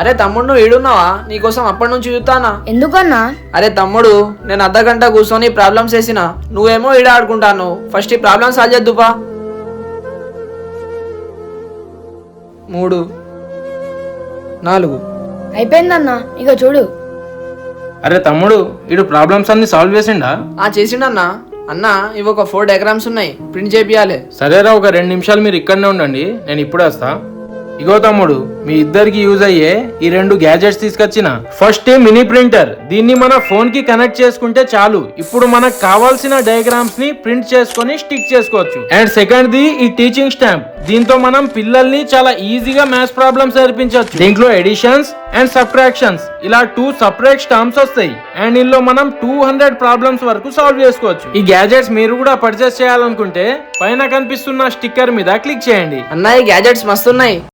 అరే తమ్ముడు నువ్వు ఈడున్నావా? నీకోసం అప్పటి నుంచి చూస్తానా. ఎందుకన్నా? అరే తమ్ముడు, నేను అర్ధగంట కూర్చొని ప్రాబ్లమ్స్ వేసిన, నువ్వేమో ఈడ ఆడుకుంటాను. ఫస్ట్ ఈ ప్రాబ్లమ్ సాల్వ్ చేద్దుపా. 3 4 అయిపోయిందన్నా, ఇక చూడు. అరే తమ్ముడు, ఇడు ప్రాబ్లమ్స్ అన్ని సాల్వ్ చేసిండా? చేసిండన్నా. అన్న ఇవి ఒక 4 డయాగ్రామ్స్ ఉన్నాయి, ప్రింట్ చేపియాలి. సరేరా, ఒక 2 నిమిషాలు మీరు ఇక్కడనే ఉండండి, నేను ఇప్పుడే వస్తా. ఇగో తమ్ముడు, మీ ఇద్దరికి యూజ్ అయ్యే ఈ 2 గ్యాజెట్స్ తీసుకొచ్చిన. ఫస్ట్ మినీ ప్రింటర్, దీన్ని మన ఫోన్ కి కనెక్ట్ చేసుకుంటే చాలు. ఇప్పుడు మనకు కావాల్సిన డయాగ్రామ్స్ ని ప్రింట్ చేసుకొని స్టిక్ చేసుకోవచ్చు. అండ్ సెకండ్ ది ఈ టీచింగ్ స్టాంప్, దీంతో మనం పిల్లల్ని చాలా ఈజీగా మ్యాథ్స్ ప్రాబ్లమ్స్ నేర్పించవచ్చు. దీంట్లో ఎడిషన్స్ అండ్ సబ్ట్రాక్షన్స్ ఇలా 2 సపరేట్ స్టాంప్స్ వస్తాయి. అండ్ ఇందులో మనం 200 ప్రాబ్లమ్స్ వరకు సాల్వ్ చేసుకోవచ్చు. ఈ గ్యాజెట్స్ మీరు కూడా పర్చేస్ చేయాలనుకుంటే పైన కనిపిస్తున్న స్టిక్కర్ మీద క్లిక్ చేయండి. అన్న ఈ గ్యాజెట్స్ మస్తున్నాయి.